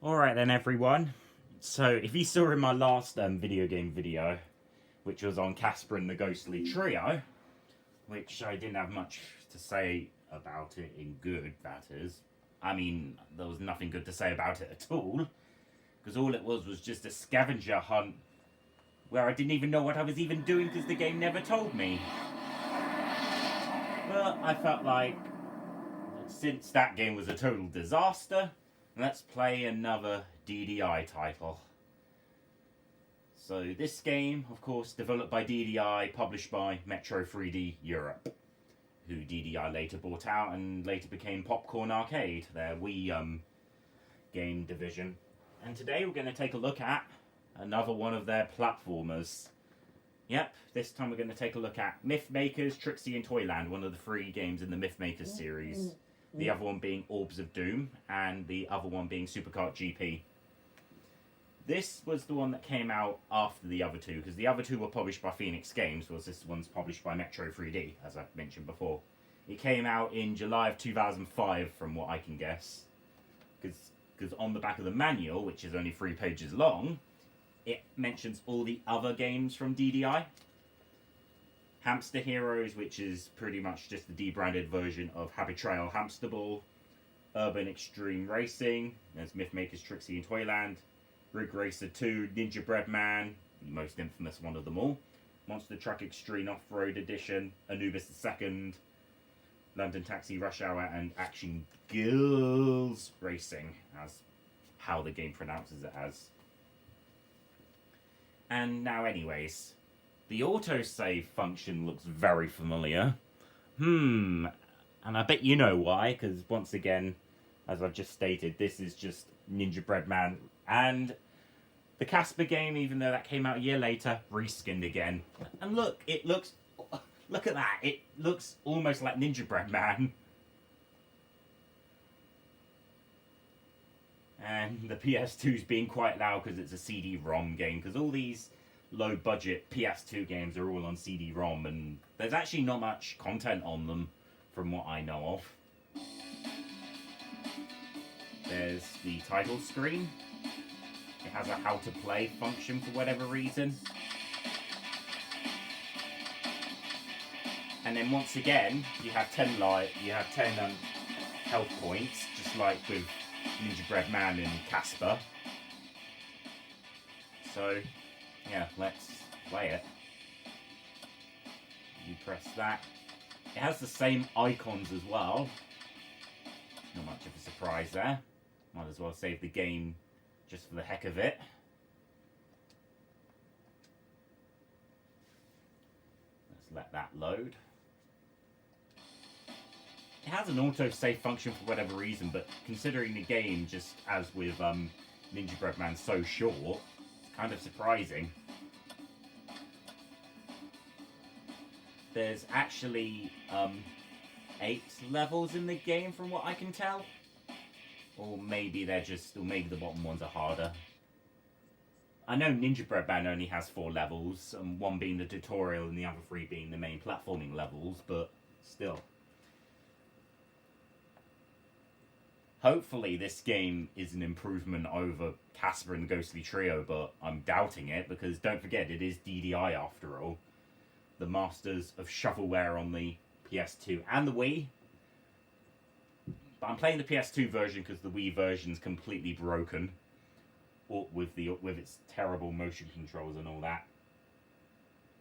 Alright then everyone, so if you saw in my last video game video, which was on Casper and the Ghostly Trio, which I didn't have much to say about it in good, that is. I mean, there was nothing good to say about it at all, because all it was just a scavenger hunt where I didn't even know what I was even doing because the game never told me. But I felt like, since that game was a total disaster, let's play another DDI title. So this game, of course, developed by DDI, published by Metro3D Europe, who DDI later bought out and later became Popcorn Arcade, their Wii game division. And today we're going to take a look at another one of their platformers. Yep, this time we're going to take a look at Myth Makers, Trixie and Toyland, one of the 3 games in the Myth Makers series. The other one being Orbs of Doom, and the other one being Superkart GP. This was the one that came out after the other 2, because the other 2 were published by Phoenix Games, whereas this one's published by Metro3D, as I mentioned before. It came out in July of 2005, from what I can guess. Because on the back of the manual, which is only 3 pages long, it mentions all the other games from DDI. Hamster Heroes, which is pretty much just the debranded version of Happy Trail Hamster Ball. Urban Extreme Racing, there's Myth Makers, Trixie and Toyland. Rig Racer 2, Ninjabread Man, the most infamous one of them all. Monster Truck Extreme Off-Road Edition, Anubis II, London Taxi Rush Hour, and Action Girls Racing, as how the game pronounces it as. And now anyways, the autosave function looks very familiar. And I bet you know why, because once again, as I've just stated, this is just Ninjabread Man. And the Casper game, even though that came out a year later, reskinned again. And look, look at that. It looks almost like Ninjabread Man. And the PS2's being quite loud because it's a CD-ROM game, because all these low-budget PS2 games are all on CD-ROM, and there's actually not much content on them, from what I know of. There's the title screen. It has a how to play function for whatever reason. And then once again, you have 10 health points, just like with Ninjabread Man and Casper. So, yeah, let's play it. You press that. It has the same icons as well. Not much of a surprise there. Might as well save the game just for the heck of it. Let's let that load. It has an autosave function for whatever reason, but considering the game, just as with Ninjabread Man, so short, it's kind of surprising. There's actually 8 levels in the game, from what I can tell. Or maybe maybe the bottom ones are harder. I know Ninjabread Man only has 4 levels, and 1 being the tutorial and the other 3 being the main platforming levels, but still. Hopefully this game is an improvement over Casper and the Ghostly Trio, but I'm doubting it, because don't forget, it is DDI after all. The masters of shovelware on the PS2 and the Wii. But I'm playing the PS2 version because the Wii version's completely broken, with its terrible motion controls and all that.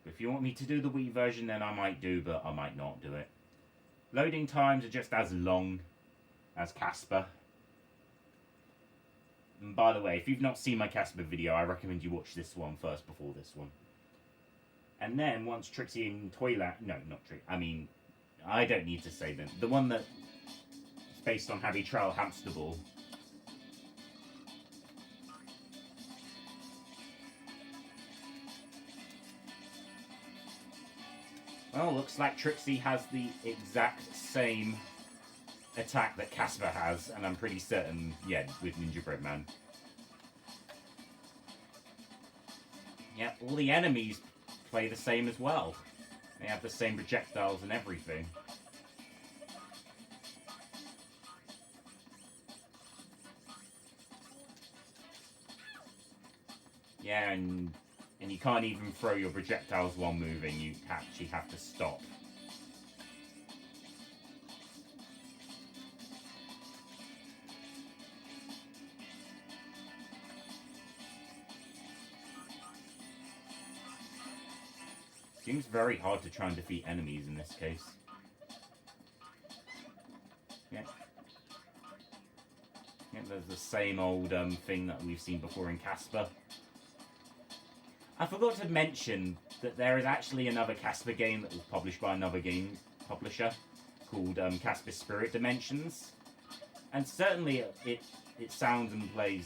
If you want me to do the Wii version, then I might do, but I might not do it. Loading times are just as long as Casper. And by the way, if you've not seen my Casper video, I recommend you watch this one first before this one. And then once Trixie and Toyland, no, not Trixie, I mean, I don't need to say them. The one that is based on Happy Trail Hamster Ball. Well, looks like Trixie has the exact same attack that Casper has, and I'm pretty certain, yeah, with Ninjabread Man. Yep, all the enemies play the same as well. They have the same projectiles and everything. Yeah, and you can't even throw your projectiles while moving. You actually have to stop. Seems very hard to try and defeat enemies in this case. Yeah. Yeah, there's the same old thing that we've seen before in Casper. I forgot to mention that there is actually another Casper game that was published by another game publisher called Casper Spirit Dimensions. And certainly it sounds and plays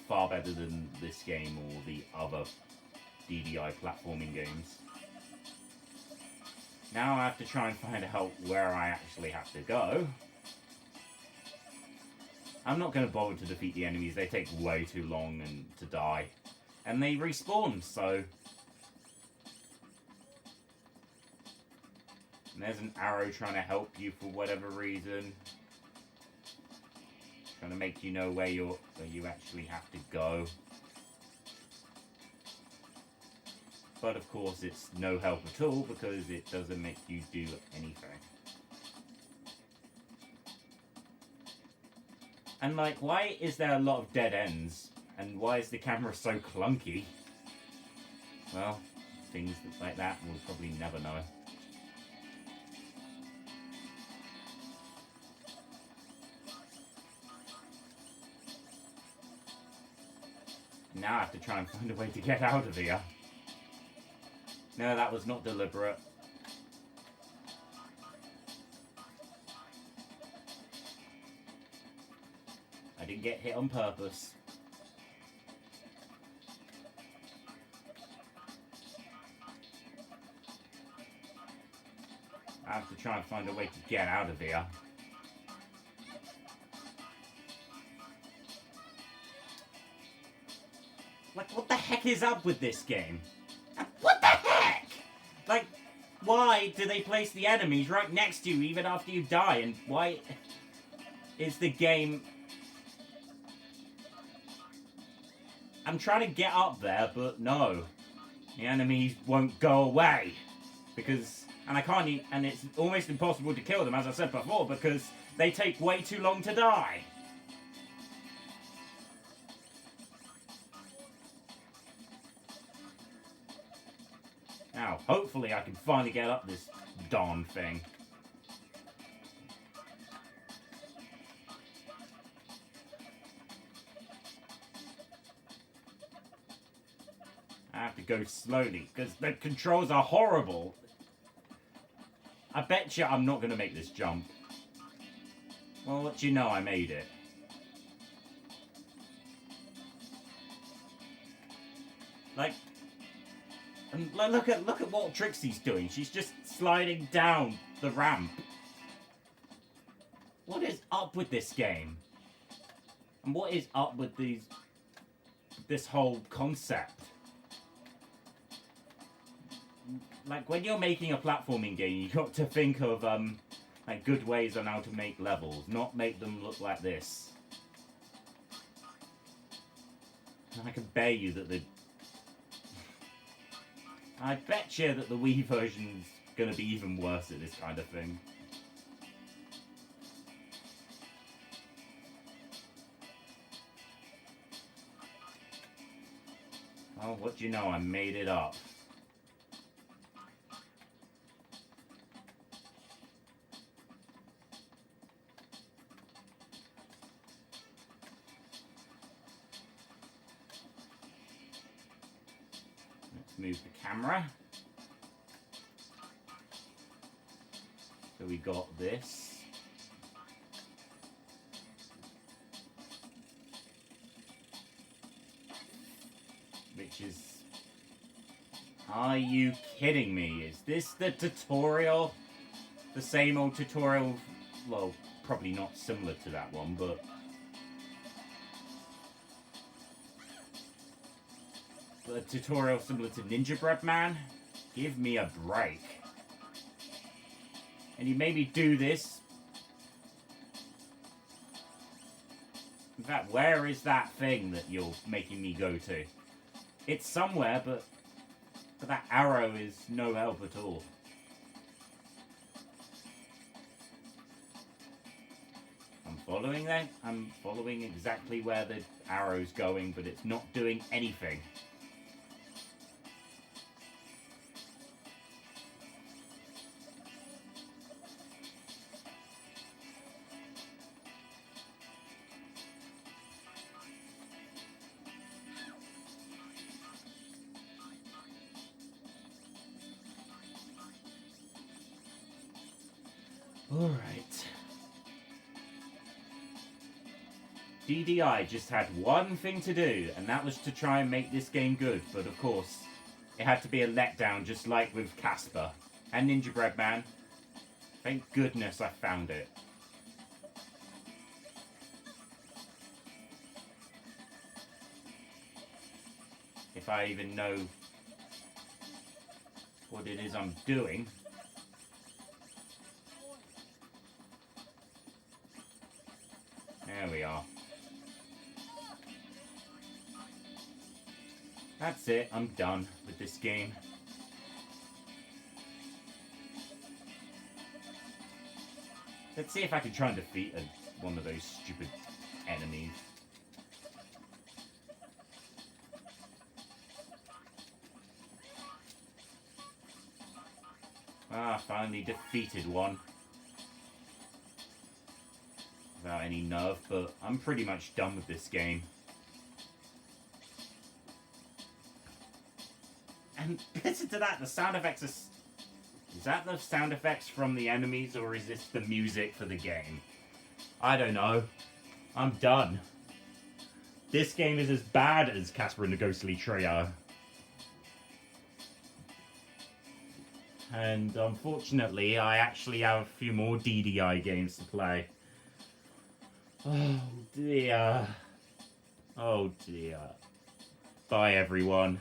far better than this game or the other DDI platforming games. Now I have to try and find out where I actually have to go. I'm not going to bother to defeat the enemies. They take way too long and to die. And they respawn, so... And there's an arrow trying to help you for whatever reason. Trying to make you know where you actually have to go. But of course it's no help at all because it doesn't make you do anything. And like, why is there a lot of dead ends? And why is the camera so clunky? Well, things like that we'll probably never know. Now I have to try and find a way to get out of here. No, that was not deliberate. I didn't get hit on purpose. I have to try and find a way to get out of here. Like, what the heck is up with this game? What the heck? Like, why do they place the enemies right next to you even after you die? And why is the game... I'm trying to get up there, but no. The enemies won't go away. Because... And I can't eat... And it's almost impossible to kill them, as I said before, because they take way too long to die. Now, hopefully I can finally get up this darn thing. I have to go slowly, because the controls are horrible. I bet you I'm not going to make this jump. Well, let you know I made it. Like... And look at what Trixie's doing. She's just sliding down the ramp. What is up with this game? And what is up with this whole concept? Like, when you're making a platforming game, you got to think of like good ways on how to make levels, not make them look like this. And I can bet you that I bet you that the Wii version's gonna be even worse at this kind of thing. Oh, what do you know? I made it up. Move the camera. So we got this. Which is... Are you kidding me? Is this the tutorial? The same old tutorial? Well, probably not similar to that one, but... A tutorial similar to Ninjabread Man? Give me a break. And you made me do this. In fact, where is that thing that you're making me go to? It's somewhere, but that arrow is no help at all. I'm following exactly where the arrow's going, but it's not doing anything. Alright. DDI just had one thing to do, and that was to try and make this game good, but of course, it had to be a letdown, just like with Casper and Ninjabread Man. Thank goodness I found it. If I even know what it is I'm doing. There we are. That's it, I'm done with this game. Let's see if I can try and defeat one of those stupid enemies. Ah, finally defeated one. Without any nerve, but I'm pretty much done with this game. And listen to that, the sound effects are... Is that the sound effects from the enemies, or is this the music for the game? I don't know. I'm done. This game is as bad as Casper and the Ghostly Trio. And unfortunately, I actually have a few more DDI games to play. Oh dear. Oh dear. Bye everyone.